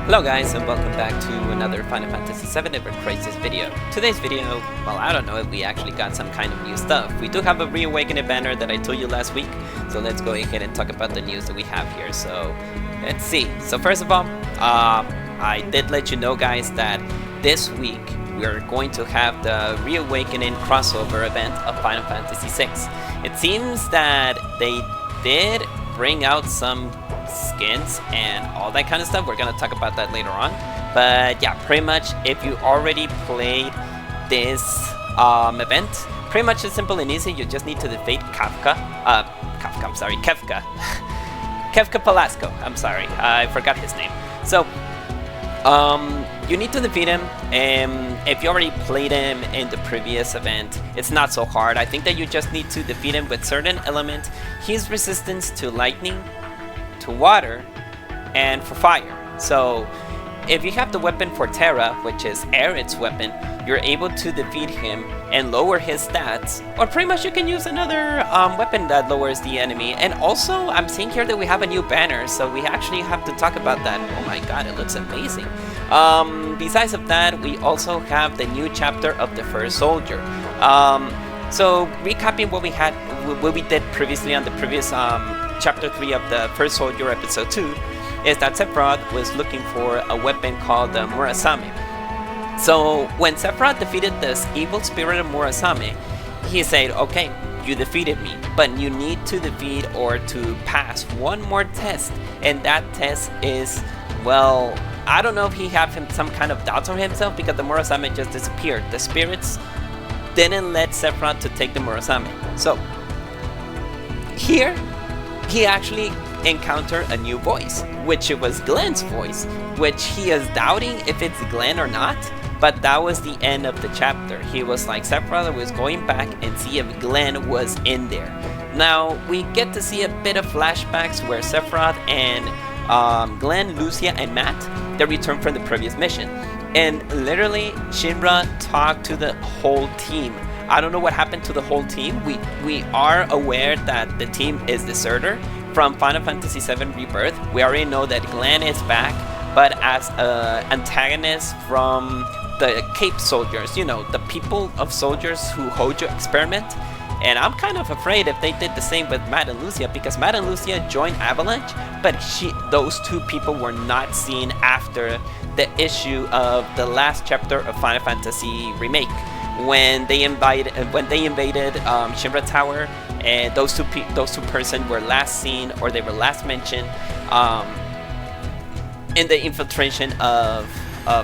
Hello guys, and welcome back to another Final Fantasy VII Ever Crisis video. Today's video, well, I don't know if we actually got some kind of new stuff. We do have a Reawakening banner that I told you last week, so let's go ahead and talk about the news that we have here. So, let's see. So first of all, I did let you know guys that this week we're going to have the Reawakening crossover event of Final Fantasy VI. It seems that they did bring out some skins and all that kind of stuff. We're gonna talk about that later on, but yeah, pretty much if you already played this event, pretty much it's simple and easy. You just need to defeat Kefka Palasco. I'm sorry, I forgot his name. So you need to defeat him, and if you already played him in the previous event, it's not so hard. I think that you just need to defeat him with certain elements. He's resistance to lightning, to water, and for fire. So if you have the weapon for Terra, which is Aerith's weapon, you're able to defeat him and lower his stats, or pretty much you can use another weapon that lowers the enemy. And also I'm seeing here that we have a new banner, so we actually have to talk about that. Oh my god, it looks amazing. Besides of that, we also have the new chapter of the First Soldier. So recapping what we did previously on the previous Chapter 3 of the First Soldier Episode 2 is that Sephiroth was looking for a weapon called the Murasame. So when Sephiroth defeated this evil spirit of Murasame, he said, okay, you defeated me, but you need to defeat or to pass one more test, and that test is, well, I don't know if he had some kind of doubts on himself because the Murasame just disappeared. The spirits didn't let Sephiroth to take the Murasame. So here he actually encountered a new voice, which it was Glenn's voice, which he is doubting if it's Glenn or not, but that was the end of the chapter. He was like, Sephiroth was going back and see if Glenn was in there. Now we get to see a bit of flashbacks where Sephiroth and Glenn, Lucia, and Matt, they returned from the previous mission, and literally Shinra talked to the whole team. I don't know what happened to the whole team. We are aware that the team is deserter from Final Fantasy VII Rebirth. We already know that Glenn is back, but as an antagonist from the Cape Soldiers, you know, the people of soldiers who Hojo experiment. And I'm kind of afraid if they did the same with Matt and Lucia, because Matt and Lucia joined Avalanche, but those two people were not seen after the issue of the last chapter of Final Fantasy Remake. When they invaded Shinra Tower, and those two persons were last seen, or they were last mentioned in the infiltration of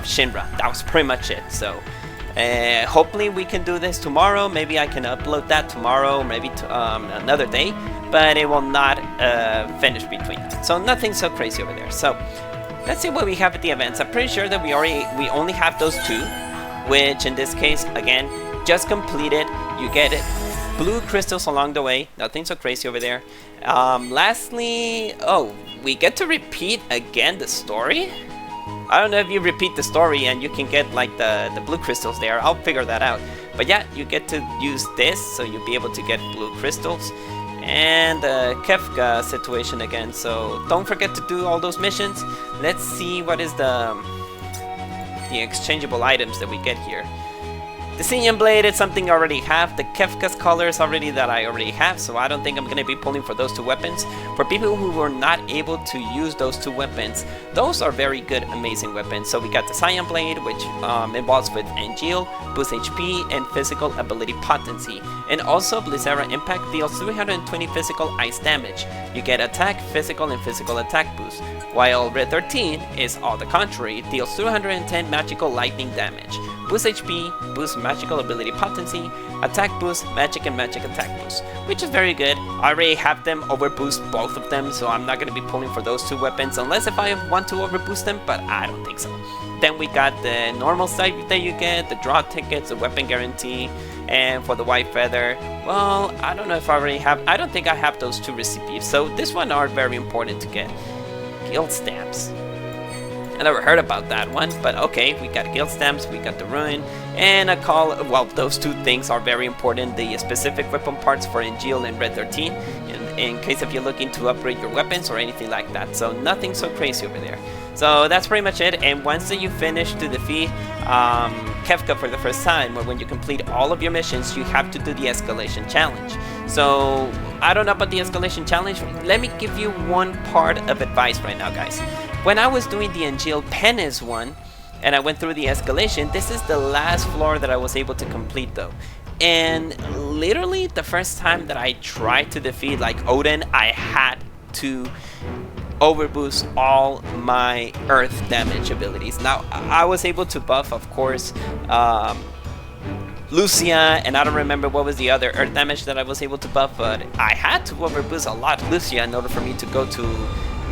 Shinra. That was pretty much it. So hopefully we can do this tomorrow. Maybe I can upload that tomorrow, maybe to, another day, but it will not finish between. So nothing so crazy over there. So let's see what we have at the events. I'm pretty sure that we only have those two, which in this case, again, just completed. You get it, blue crystals along the way, nothing so crazy over there. Lastly, oh, we get to repeat again the story. I don't know if you repeat the story and you can get like the blue crystals there. I'll figure that out. But yeah, you get to use this, so you'll be able to get blue crystals. And the Kefka situation again, so don't forget to do all those missions. Let's see what is the exchangeable items that we get here. The Xenion Blade is something I already have. The Kefka's colors already that I already have, so I don't think I'm going to be pulling for those two weapons. For people who were not able to use those two weapons, those are very good, amazing weapons. So we got the Xenion Blade, which involves with Angeal, boost HP, and physical ability potency. And also Blizzara Impact deals 320 physical ice damage. You get attack, physical, and physical attack boost. While Red 13 is all the contrary, deals 210 magical lightning damage. Boost HP, boost magical ability potency, attack boost, magic and magic attack boost, which is very good. I already have them overboost both of them, so I'm not going to be pulling for those two weapons unless if I want to overboost them, but I don't think so. Then we got the normal side that you get, the draw tickets, the weapon guarantee, and for the white feather, well, I don't know if I already have, I don't think I have those two recipes, so this one are very important to get. Guild stamps. I never heard about that one, but okay, we got guild stamps, we got the rune, and a call. Well, those two things are very important, the specific weapon parts for Angeal and Red 13, in case if you're looking to upgrade your weapons or anything like that, so nothing so crazy over there. So that's pretty much it. And once that you finish to defeat Kefka for the first time, or when you complete all of your missions, you have to do the escalation challenge. So I don't know about the escalation challenge. Let me give you one part of advice right now, guys. When I was doing the Angel Penance one, and I went through the escalation, this is the last floor that I was able to complete though. And literally the first time that I tried to defeat like Odin, I had to overboost all my earth damage abilities. Now I was able to buff, of course, Lucia, and I don't remember what was the other earth damage that I was able to buff, but I had to overboost a lot Lucia in order for me to go to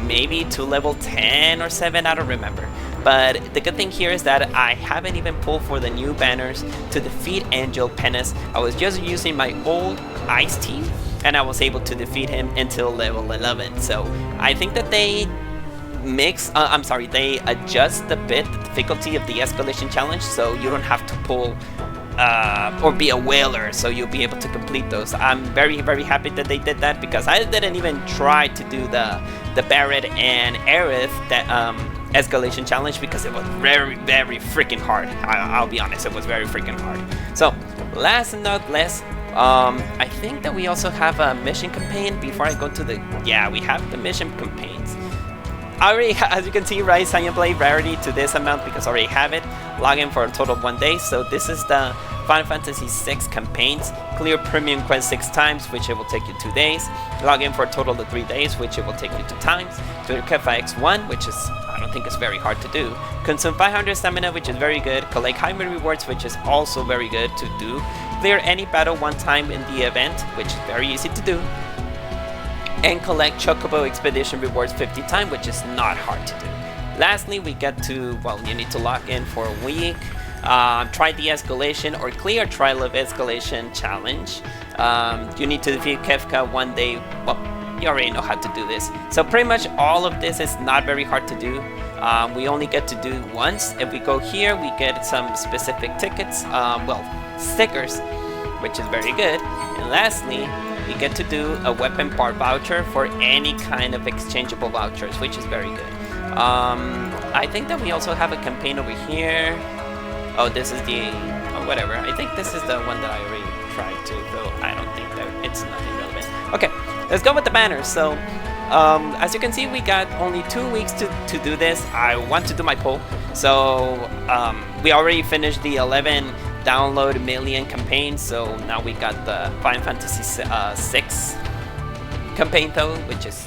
maybe to level 10 or 7, I don't remember. But the good thing here is that I haven't even pulled for the new banners to defeat Angel Penance. I was just using my old Ice team, and I was able to defeat him until level 11. So I think that they they adjust a bit the difficulty of the escalation challenge, so you don't have to pull or be a whaler, so you'll be able to complete those. I'm very, very happy that they did that, because I didn't even try to do the Barret and Aerith that escalation challenge, because it was very, very freaking hard. I'll be honest, it was very freaking hard. So last and not least, I think that we also have a mission campaign before I go to the... Yeah, we have the mission campaigns. I already, as you can see, right, Cyan Blade rarity to this amount because I already have it. Log in for a total of 1 day. So this is the Final Fantasy 6 campaigns. Clear Premium Quest 6 times, which it will take you 2 days. Log in for a total of 3 days, which it will take you 2 times. Do the FF6, which is, I don't think it's very hard to do. Consume 500 stamina, which is very good. Collect high rewards, which is also very good to do. Clear any battle 1 time in the event, which is very easy to do. And collect Chocobo Expedition rewards 50 times, which is not hard to do. Lastly, we get to, well, you need to log in for a week. Try the escalation or clear trial of escalation challenge. You need to defeat Kefka 1 day. Well, you already know how to do this. So pretty much all of this is not very hard to do. We only get to do once. If we go here, we get some specific tickets, stickers, which is very good. And lastly, we get to do a weapon part voucher for any kind of exchangeable vouchers, which is very good. I think that we also have a campaign over here. Oh, this is the... oh, whatever. I think this is the one that I already tried to, though I don't think that it's nothing relevant. Okay, let's go with the banners. So, as you can see, we got only 2 weeks to do this. I want to do my poll. So, we already finished the 11 download million campaign, so now we got the Final Fantasy 6 campaign though, which is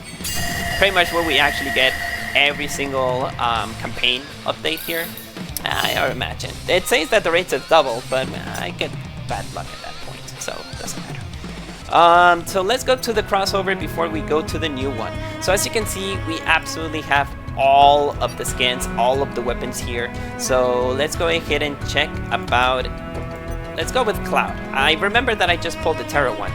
pretty much where we actually get every single campaign update here. I imagine. It says that the rates have doubled, but I get bad luck at that point, so it doesn't matter. So let's go to the crossover before we go to the new one. So as you can see, we absolutely have all of the skins, all of the weapons here. So let's go ahead and check about... Let's go with Cloud. I remember that I just pulled the Terra one.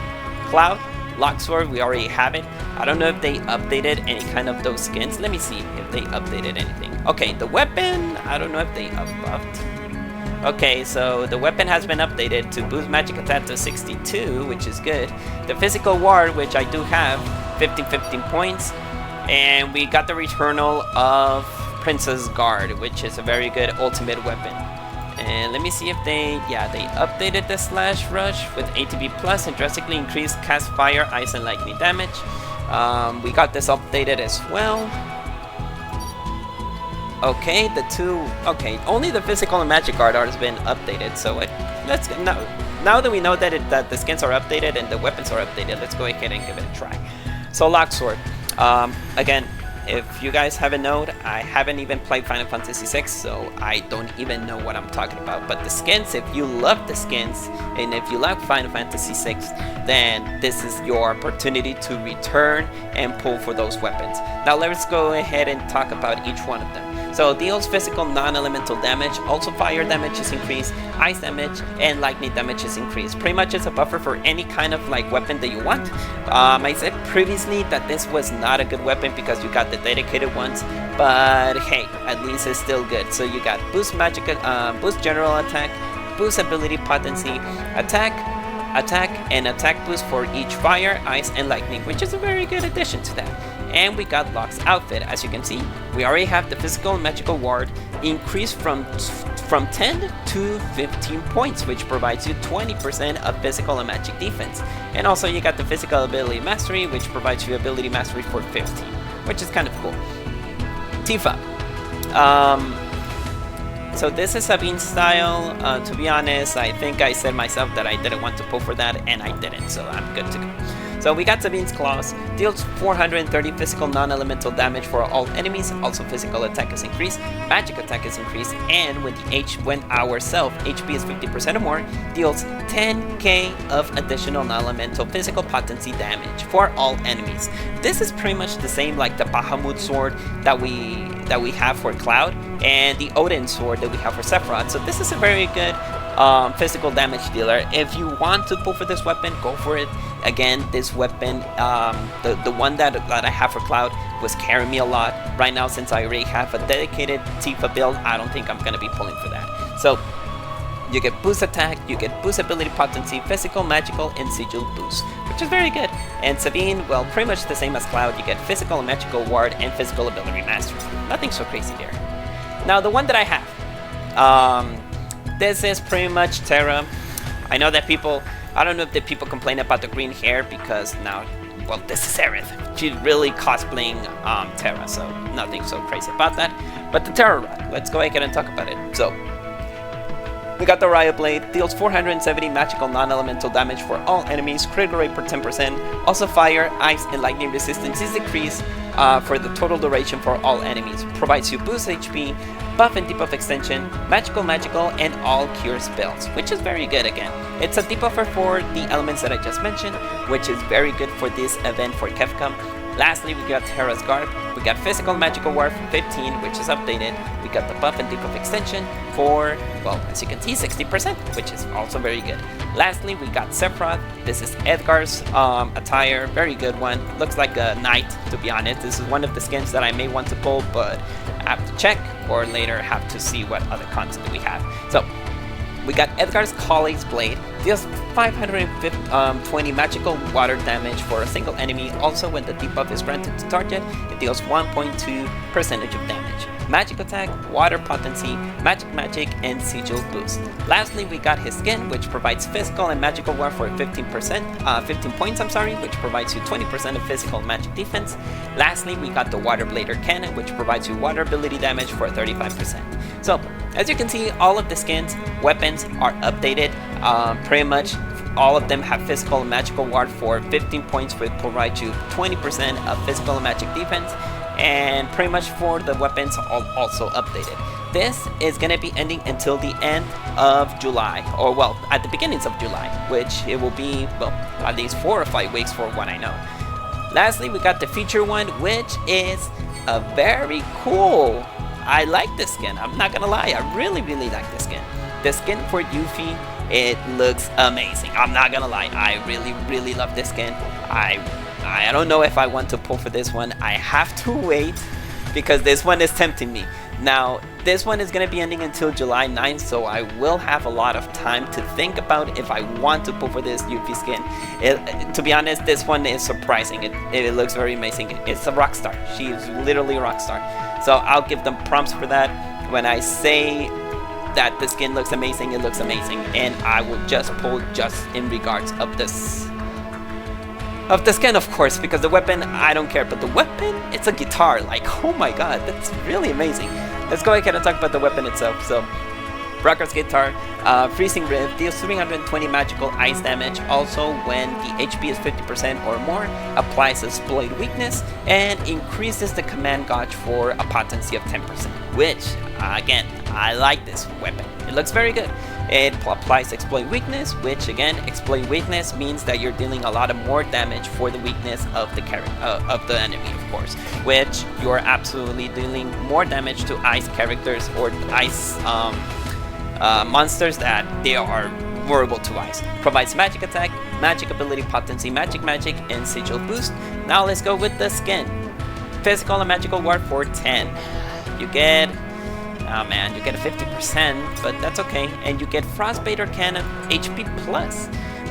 Cloud, Locksword, we already have it. I don't know if they updated any kind of those skins. Let me see if they updated anything. Okay, the weapon, I don't know if they buffed. Okay, so the weapon has been updated to boost magic attack to 62, which is good. The physical ward, which I do have, 15 points. And we got the Returnal of Princess Guard, which is a very good ultimate weapon. And let me see if they updated the Slash Rush with ATB Plus and drastically increased cast fire, ice, and lightning damage. We got this updated as well. Okay, only the physical and magic guard art has been updated. So let's now that we know that the skins are updated and the weapons are updated, let's go ahead and give it a try. So Locksword. Again, if you guys haven't known, I haven't even played Final Fantasy 6, so I don't even know what I'm talking about. But the skins, if you love the skins, and if you like Final Fantasy 6, then this is your opportunity to return and pull for those weapons. Now let's go ahead and talk about each one of them. So deals physical non-elemental damage, also fire damage is increased, ice damage, and lightning damage is increased. Pretty much it's a buffer for any kind of like weapon that you want. I said previously that this was not a good weapon because you got the dedicated ones, but hey, at least it's still good. So you got boost magic, boost general attack, boost ability potency, attack, and attack boost for each fire, ice, and lightning, which is a very good addition to that. And we got Locke's outfit. As you can see, we already have the physical and magical ward increased from 10 to 15 points, which provides you 20% of physical and magic defense. And also you got the physical ability mastery, which provides you ability mastery for 15, which is kind of cool. Tifa. So this is Sabine's style. To be honest, I think I said myself that I didn't want to pull for that, and I didn't, so I'm good to go. So we got Sabine's Claws, deals 430 physical non-elemental damage for all enemies, also physical attack is increased, magic attack is increased, and when our self HP is 50% or more, deals 10k of additional non-elemental physical potency damage for all enemies. This is pretty much the same like the Bahamut sword that we have for Cloud, and the Odin sword that we have for Sephiroth. So this is a very good physical damage dealer. If you want to pull for this weapon, go for it. Again, this weapon, the one that I have for Cloud was carrying me a lot. Right now, since I already have a dedicated Tifa build, I don't think I'm going to be pulling for that. So you get boost attack, you get boost ability potency, physical, magical, and sigil boost, which is very good. And Sabine, well, pretty much the same as Cloud. You get physical and magical ward and physical ability mastery. Nothing so crazy there. Now, the one that I have, this is pretty much Terra. I know that I don't know if the people complain about the green hair because now, well, this is Aerith. She's really cosplaying Terra, so nothing so crazy about that. But the Terra Rod, let's go ahead and talk about it. So, we got the Riot Blade, deals 470 magical non-elemental damage for all enemies, critical rate per 10%. Also fire, ice, and lightning resistance is decreased for the total duration for all enemies. Provides you boost HP, buff and debuff extension, magical, and all cure spells, which is very good again. It's a debuffer for the elements that I just mentioned, which is very good for this event for Capcom. Lastly, we got Terra's Garb. We got physical magical ward for 15, which is updated. We got the buff and debuff extension for, well, as you can see, 60%, which is also very good. Lastly, we got Sephiroth. This is Edgar's attire, very good one. Looks like a knight, to be honest. This is one of the skins that I may want to pull, but I have to check, or later have to see what other content we have. So, we got Edgar's Colleague's Blade, deals 520 magical water damage for a single enemy. Also, when the debuff is granted to target, it deals 1.2% of damage. Magic attack, water potency, magic, and sigil boost. Lastly, we got his skin, which provides physical and magical war for 15 points, which provides you 20% of physical and magic defense. Lastly, we got the Water Blader Cannon, which provides you water ability damage for 35%. So, as you can see, all of the skins, weapons are updated. Pretty much all of them have physical and magical ward for 15 points, which provide you 20% of physical and magic defense. And pretty much for the weapons also updated. This is going to be ending until the end of July, or well, at the beginnings of July, which it will be, well, at least 4 or 5 weeks for what I know. Lastly, we got the feature one, which is a very cool. I like this skin, I'm not gonna lie, I really like this skin. The skin for Yuffie, it looks amazing. I'm not gonna lie, I really love this skin. I don't know if I want to pull for this one. I have to wait because this one is tempting me. Now, this one is going to be ending until July 9th, so I will have a lot of time to think about if I want to pull for this Yuffie skin. To be honest, this one is surprising. It looks very amazing. It's a rock star. She is literally a rock star. So I'll give them prompts for that. When I say that the skin looks amazing, it looks amazing. And I will just pull just in regards of this. Of the skin, of course, because the weapon, I don't care, but the weapon, it's a guitar. Like, oh my god, that's really amazing. Let's go ahead and talk about the weapon itself. So, Brocker's guitar, Freezing Rift, deals 320 magical ice damage. Also, when the HP is 50% or more, applies Exploit Weakness, and increases the command gauge for a potency of 10%. Which, again, I like this weapon. It looks very good. It applies Exploit Weakness, which again, Exploit Weakness means that you're dealing a lot of more damage for the weakness of the of the enemy, of course. Which you're absolutely dealing more damage to ice characters or ice monsters that they are vulnerable to ice. Provides magic attack, magic ability potency, magic, and sigil boost. Now let's go with the skin. Physical and magical ward for 10. You get. Oh man, you get a 50%, but that's okay. And you get Frostbaiter Cannon HP+.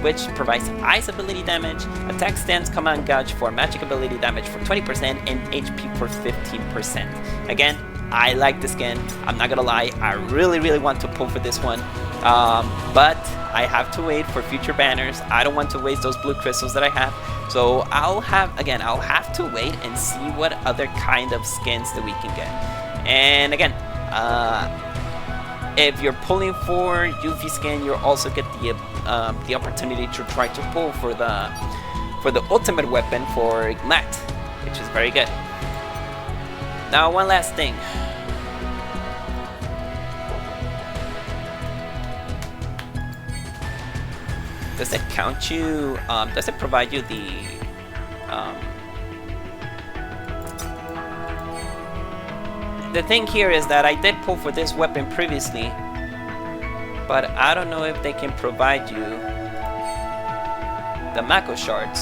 which provides ice ability damage, attack stance, command gauge for magic ability damage for 20%, and HP for 15%. Again, I like the skin, I'm not gonna lie, I really want to pull for this one, but I have to wait for future banners. I don't want to waste those blue crystals that I have, so I'll have to wait and see what other kind of skins that we can get. And again, if you're pulling for Yuffie skin, you also get the opportunity to try to pull for the ultimate weapon for Matt, which is very good. Now, one last thing. Does it count you? Does it provide you the? The thing here is that I did pull for this weapon previously, but I don't know if they can provide you the Mako shards.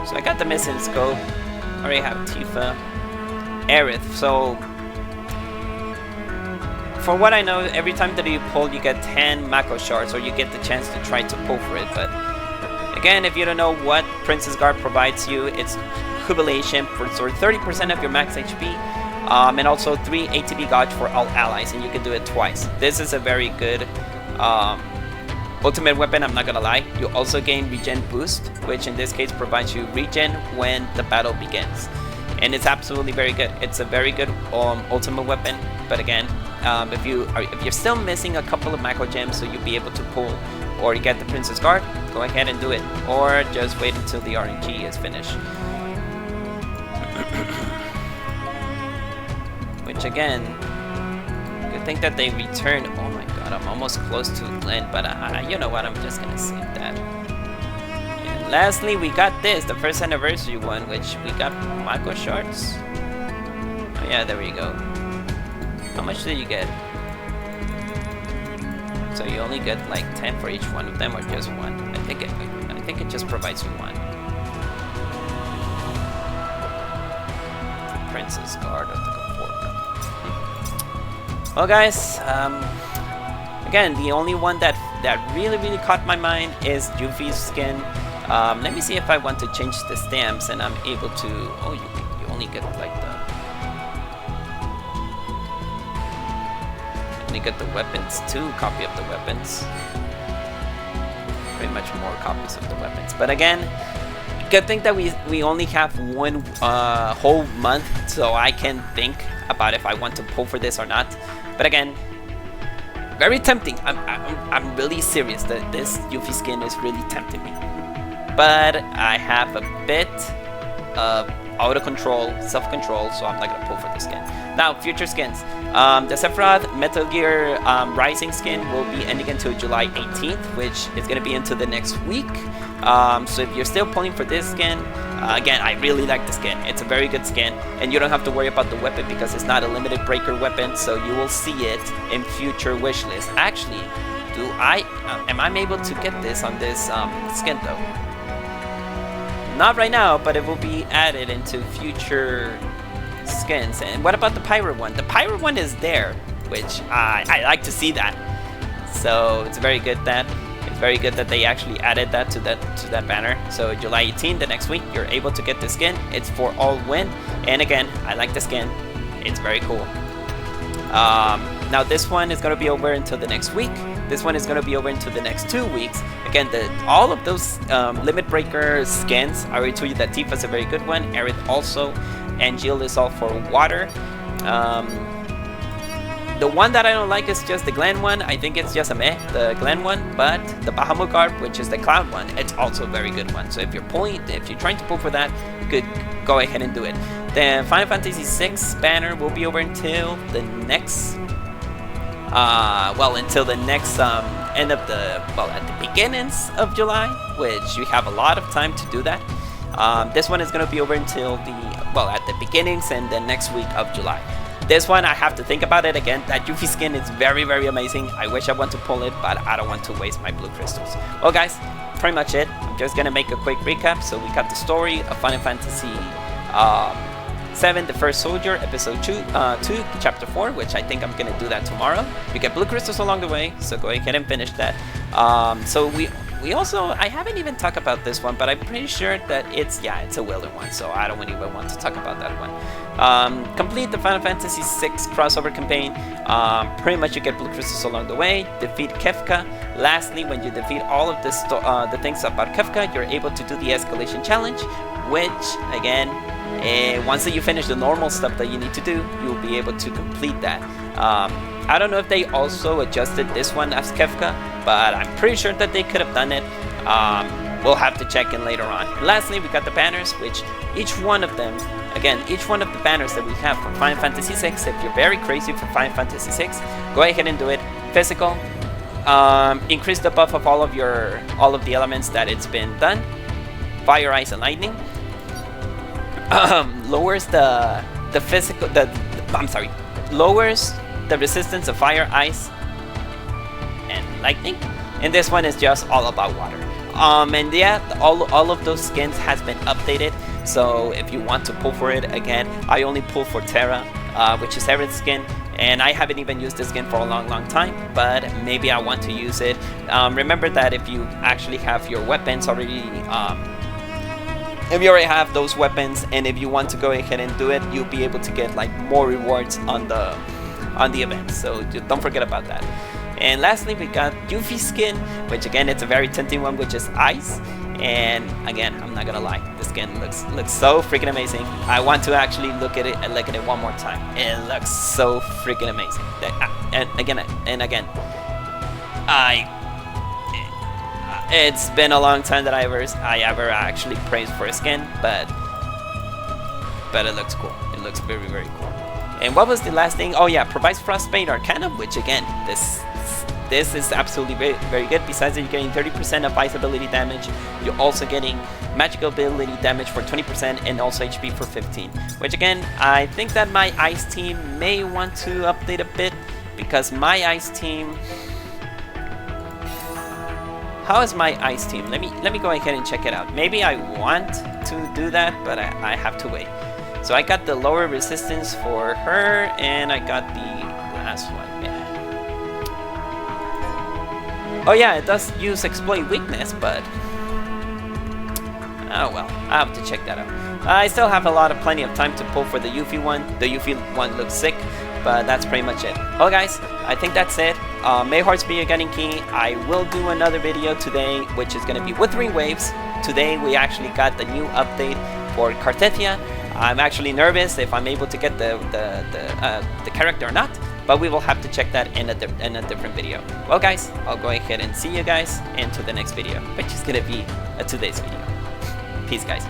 So I got the missing scope. I already have Tifa, Aerith. So for what I know, every time that you pull, you get 10 Mako shards, or you get the chance to try to pull for it. But again, if you don't know what Princess Guard provides you, it's Jubilation for 30% of your max HP, and also 3 ATB gauge for all allies, and you can do it twice. This is a very good ultimate weapon, I'm not gonna lie. You also gain regen boost, which in this case provides you regen when the battle begins, and it's absolutely very good. It's a very good ultimate weapon. But again, if you're still missing a couple of Mako gems, so you'll be able to pull or get the Princess Guard, go ahead and do it, or just wait until the RNG is finished. Which again, you think that they return. Oh my god, I'm almost close to Glen, but you know what, I'm just gonna save that. And lastly, we got this, the first anniversary one, which we got Mako shards. Oh yeah, there we go. How much did you get? So you only get like 10 for each one of them, or just one? I think it just provides you one. Princess Guard of the Conformer. Well guys, again, the only one that really caught my mind is Yuffie's skin. Let me see if I want to change the stamps and I'm able to. Oh, you only get like you only get the weapons, 2 copy of the weapons. Pretty much more copies of the weapons. But again, good thing that we only have one whole month, so I can think about if I want to pull for this or not. But again, very tempting. I'm really serious that this Yuffie skin is really tempting me. But I have a bit of self-control, so I'm not gonna pull for this skin. Now, future skins. The Sephiroth Metal Gear Rising skin will be ending until July 18th, which is gonna be into the next week. So if you're still pulling for this skin, again, I really like the skin. It's a very good skin, and you don't have to worry about the weapon because it's not a limited breaker weapon, so you will see it in future wish lists. Actually, am I able to get this on this skin though? Not right now, but it will be added into future skins. And what about the pirate one? The pirate one is there, which I like to see that. So it's very good that they actually added that to that banner. So July 18th, the next week, you're able to get the skin. It's for all win, and again, I like the skin. It's very cool. Now this one is gonna be over until the next week. This one is gonna be over until the next 2 weeks. Again, all of those limit breaker skins, I already told you that Tifa is a very good one. Aerith also, and Jill is all for water. The one that I don't like is just the Glen one. I think it's just a meh, the Glen one. But the Bahamut Guard, which is the Cloud one, it's also a very good one. So if you're trying to pull for that, go ahead and do it. The Final Fantasy VI banner will be over until the next, end of at the beginnings of July, which we have a lot of time to do that. This one is going to be over until at the beginnings and the next week of July. This one, I have to think about it again. That Yuffie skin is very, very amazing. I wish I want to pull it, but I don't want to waste my blue crystals. Well, guys, pretty much it. I'm just gonna make a quick recap. So we got the story of Final Fantasy 7, the first soldier, episode 2, chapter 4, which I think I'm gonna do that tomorrow. You get blue crystals along the way, so go ahead and finish that. So we also, I haven't even talked about this one, but I'm pretty sure that it's a Willer one, so I don't even want to talk about that one. Complete the Final Fantasy VI crossover campaign. Pretty much you get blue crystals along the way. Defeat Kefka. Lastly, when you defeat all of the things about Kefka, you're able to do the escalation challenge, which again, once that you finish the normal stuff that you need to do, you'll be able to complete that. I don't know if they also adjusted this one as Kefka, but I'm pretty sure that they could have done it. We'll have to check in later on. And lastly, we got the banners, which each one of them, again, each one of the banners that we have for Final Fantasy VI, if you're very crazy for Final Fantasy VI, go ahead and do it. Physical, increase the buff of all of the elements that it's been done. Fire, ice, and lightning. Lowers the physical, lowers the resistance of fire, ice, and lightning. And this one is just all about water. And yeah, all of those skins has been updated. So if you want to pull for it again, I only pull for Terra, which is Aerith's skin. And I haven't even used this skin for a long time, but maybe I want to use it. Remember that if you actually have your weapons already, if you already have those weapons, and if you want to go ahead and do it, you'll be able to get like more rewards on the event. So just don't forget about that. And lastly, we got Yuffie skin, which again, it's a very tempting one, which is ice. And again, I'm not gonna lie, this skin looks so freaking amazing. I want to actually look at it one more time. It looks so freaking amazing. And again, it's been a long time that I ever actually praised for a skin, but it looks cool. It looks very cool. And what was the last thing? Oh yeah, provides Frostbane Arcanum, which again, this is absolutely very good. Besides that, you're getting 30% of ice ability damage. You're also getting magical ability damage for 20% and also HP for 15. Which again, I think that my ice team may want to update a bit, because my ice team. How is my ice team? Let me go ahead and check it out. Maybe I want to do that, but I have to wait. So I got the lower resistance for her, and I got the last one. Yeah. Oh yeah, it does use exploit weakness, but oh well, I have to check that out. I still have plenty of time to pull for the Yuffie one. The Yuffie one looks sick, but that's pretty much it. Well guys, I think that's it. May hearts be your guiding key. I will do another video today, which is going to be Withering Waves. Today we actually got the new update for Cartethia. I'm actually nervous if I'm able to get the character or not, but we will have to check that in a different video. Well guys, I'll go ahead and see you guys into the next video, which is going to be today's video. Peace guys.